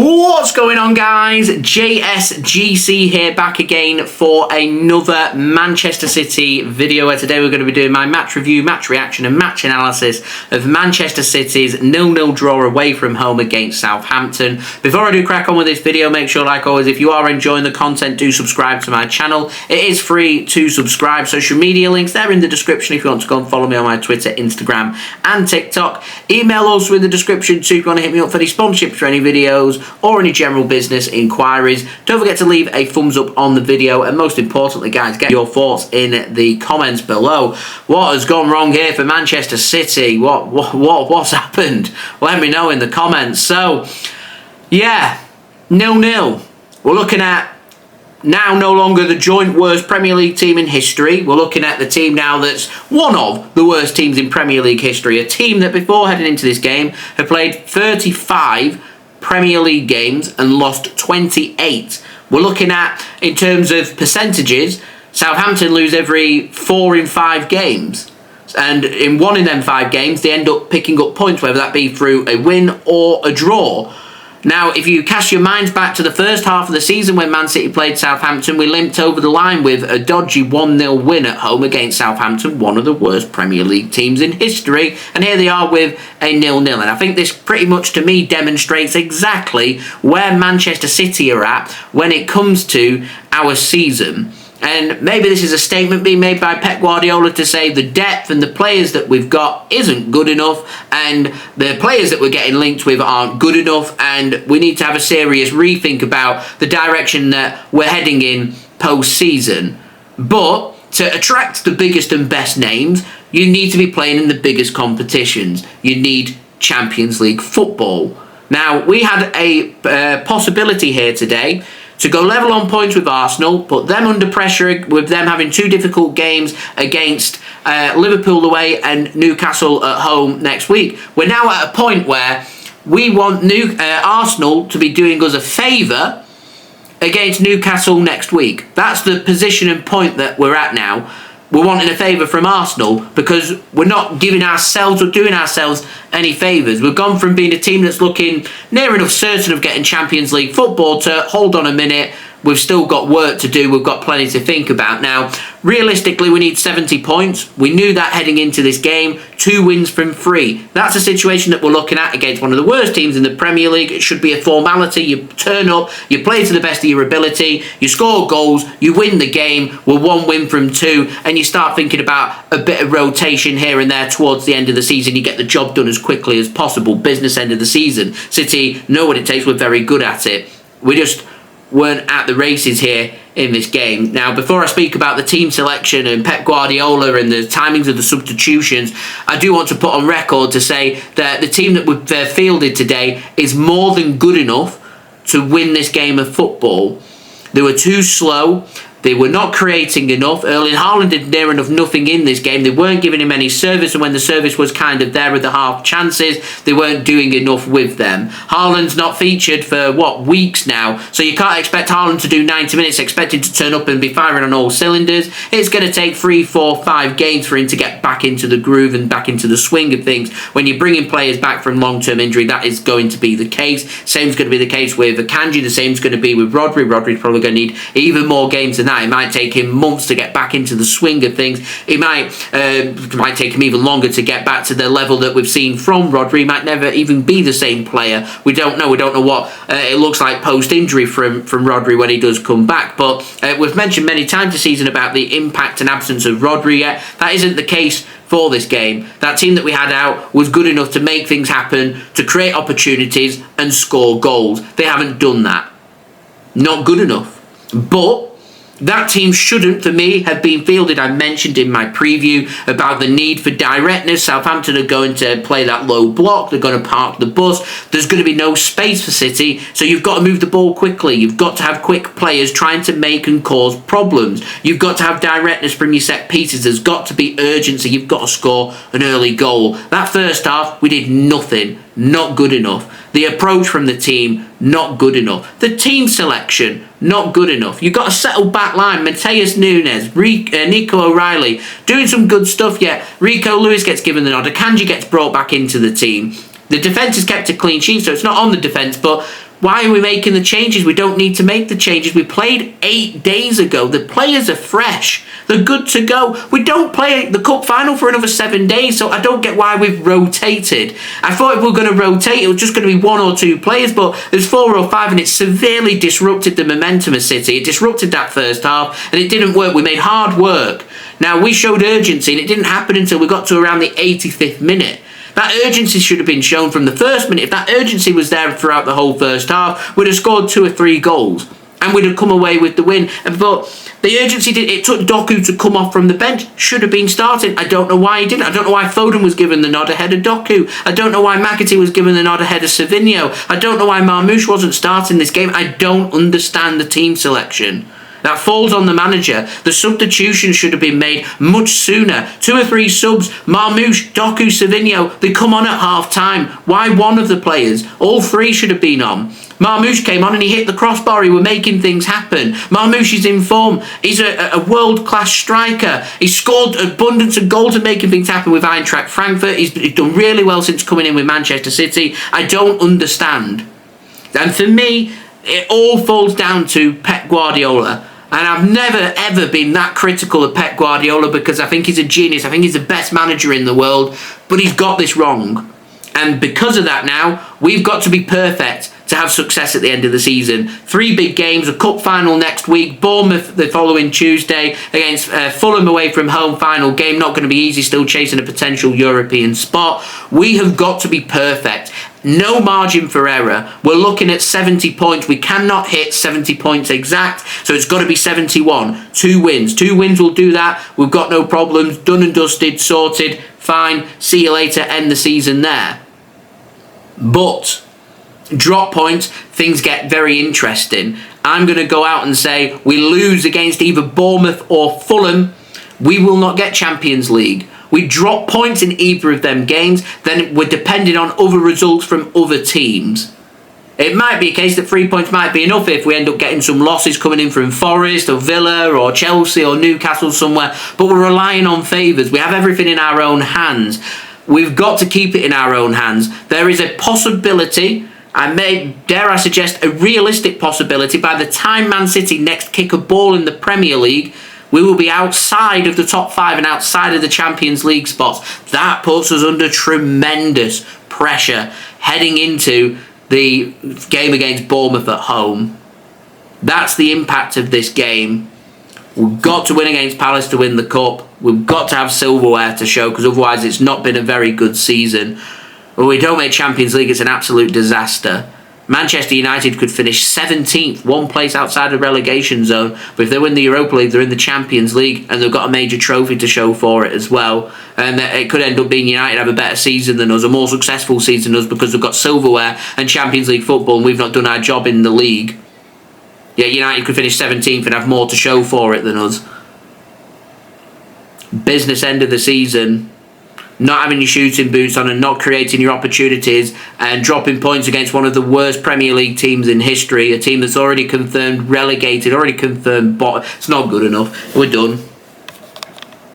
What's going on, guys? JSGC here, back again for another Manchester City video, where today we're going to be doing my match review, match reaction and match analysis of Manchester City's 0-0 draw away from home against Southampton. Before I do crack on with this video, make sure, like always, if you are enjoying the content, do subscribe to my channel. It is free to subscribe. Social media links, they're in the description if you want to go and follow me on my Twitter, Instagram and TikTok. Email also in the description too if you want to hit me up for any sponsorships for any videos or any general business inquiries. Don't forget to leave a thumbs up on the video, and most importantly, guys, get your thoughts in the comments below. What has gone wrong here for Manchester City? What's happened? Let me know in the comments. So, yeah, 0-0. We're looking at now no longer the joint worst Premier League team in history. We're looking at the team now that's one of the worst teams in Premier League history. A team that before heading into this game had played 35 Premier League games and lost 28. We're looking at, in terms of percentages, Southampton lose every 4 in 5 games. And in one in them 5 games, they end up picking up points, whether that be through a win or a draw. Now, if you cast your minds back to the first half of the season when Man City played Southampton, we limped over the line with a dodgy 1-0 win at home against Southampton, one of the worst Premier League teams in history. And here they are with a 0-0. And I think this pretty much, to me, demonstrates exactly where Manchester City are at when it comes to our season. And maybe this is a statement being made by Pep Guardiola to say the depth and the players that we've got isn't good enough, and the players that we're getting linked with aren't good enough, and we need to have a serious rethink about the direction that we're heading in post-season. But to attract the biggest and best names, you need to be playing in the biggest competitions. You need Champions League football. Now, we had a possibility here today to go level on points with Arsenal, put them under pressure with them having 2 difficult games against Liverpool away and Newcastle at home next week. We're now at a point where we want Arsenal to be doing us a favour against Newcastle next week. That's the position and point that we're at now. We're wanting a favour from Arsenal because we're not giving ourselves or doing ourselves any favours. We've gone from being a team that's looking near enough certain of getting Champions League football to, hold on a minute, we've still got work to do, we've got plenty to think about. Now, realistically, we need 70 points. We knew that heading into this game. 2 wins from 3. That's a situation that we're looking at against one of the worst teams in the Premier League. It should be a formality. You turn up, you play to the best of your ability, you score goals, you win the game. We're 1 win from 2, and you start thinking about a bit of rotation here and there towards the end of the season. You get the job done as quickly as possible. Business end of the season. City know what it takes. We're very good at it. We just weren't at the races here in this game. Now, before I speak about the team selection and Pep Guardiola and the timings of the substitutions, I do want to put on record to say that the team that we've fielded today is more than good enough to win this game of football. They were too slow. They were not creating enough. Erling Haaland did near enough nothing in this game. They weren't giving him any service, and when the service was kind of there with the half chances, they weren't doing enough with them. Haaland's not featured for, weeks now, so you can't expect Haaland to do 90 minutes, expected to turn up and be firing on all cylinders. It's going to take 3, 4, 5 games for him to get back into the groove and back into the swing of things. When you're bringing players back from long-term injury, that is going to be the case. Same's going to be the case with Akanji. The same's going to be with Rodri. Rodri's probably going to need even more games than that. It might take him months to get back into the swing of things. It might take him even longer to get back to the level that we've seen from Rodri. He might never even be the same player. We don't know. We don't know what it looks like post-injury from Rodri when he does come back. But we've mentioned many times this season about the impact and absence of Rodri. Yet that isn't the case for this game. That team that we had out was good enough to make things happen, to create opportunities and score goals. They haven't done that. Not good enough. But that team shouldn't, for me, have been fielded. I mentioned in my preview about the need for directness. Southampton are going to play that low block. They're going to park the bus. There's going to be no space for City, so you've got to move the ball quickly. You've got to have quick players trying to make and cause problems. You've got to have directness from your set pieces. There's got to be urgency. You've got to score an early goal. That first half, we did nothing. Not good enough. The approach from the team, not good enough. The team selection, not good enough. You've got a settled back line. Mateus Nunes, Nico O'Reilly, doing some good stuff yet. Rico Lewis gets given the nod. Akanji gets brought back into the team. The defence has kept a clean sheet, so it's not on the defence, but Why are we making the changes? We don't need to make the changes. We played 8 days ago. The players are fresh. They're good to go. We don't play the cup final for another 7 days, so I don't get why we've rotated. I thought if we were going to rotate, it was just going to be 1 or 2 players, but there's 4 or 5, and it severely disrupted the momentum of City. It disrupted that first half, and it didn't work. We made hard work. Now, we showed urgency, and it didn't happen until we got to around the 85th minute. That urgency should have been shown from the first minute. If that urgency was there throughout the whole first half, we'd have scored 2 or 3 goals and we'd have come away with the win. But the urgency it took Doku to come off from the bench. Should have been starting. I don't know why he didn't. I don't know why Foden was given the nod ahead of Doku. I don't know why McAtee was given the nod ahead of Savinho. I don't know why Marmoush wasn't starting this game. I don't understand the team selection. That falls on the manager. The substitution should have been made much sooner. 2 or 3 subs, Marmoush, Doku, Savinho, they come on at half time. Why one of the players? All 3 should have been on. Marmoush came on and he hit the crossbar. He was making things happen. Marmoush is in form. He's a world-class striker. He's scored abundance of goals and making things happen with Eintracht Frankfurt. He's done really well since coming in with Manchester City. I don't understand. And for me, it all falls down to Pep Guardiola. And I've never, ever been that critical of Pep Guardiola because I think he's a genius. I think he's the best manager in the world. But he's got this wrong. And because of that now, we've got to be perfect to have success at the end of the season. 3 big games, a cup final next week, Bournemouth the following Tuesday against Fulham away from home, final game. Not going to be easy, still chasing a potential European spot. We have got to be perfect. No margin for error. We're looking at 70 points. We cannot hit 70 points exact, so it's got to be 71. 2 wins. 2 wins will do that. We've got no problems. Done and dusted, sorted, fine. See you later, end the season there. But drop points, things get very interesting. I'm going to go out and say we lose against either Bournemouth or Fulham, we will not get Champions League. We drop points in either of them games, then we're depending on other results from other teams. It might be a case that 3 points might be enough if we end up getting some losses coming in from Forest or Villa or Chelsea or Newcastle somewhere, but we're relying on favours. We have everything in our own hands. We've got to keep it in our own hands. There is a possibility, dare I suggest, a realistic possibility, by the time Man City next kick a ball in the Premier League, we will be outside of the top 5 and outside of the Champions League spots. That puts us under tremendous pressure heading into the game against Bournemouth at home. That's the impact of this game. We've got to win against Palace to win the cup. We've got to have silverware to show, because otherwise it's not been a very good season. When we don't make Champions League, it's an absolute disaster. Manchester United could finish 17th, 1 place outside the relegation zone. But if they win the Europa League, they're in the Champions League, and they've got a major trophy to show for it as well. And it could end up being United have a better season than us, a more successful season than us, because they've got silverware and Champions League football, and we've not done our job in the league. Yeah, United could finish 17th and have more to show for it than us. Business end of the season. Not having your shooting boots on and not creating your opportunities and dropping points against one of the worst Premier League teams in history, a team that's already confirmed relegated, already confirmed bottom. It's not good enough. We're done.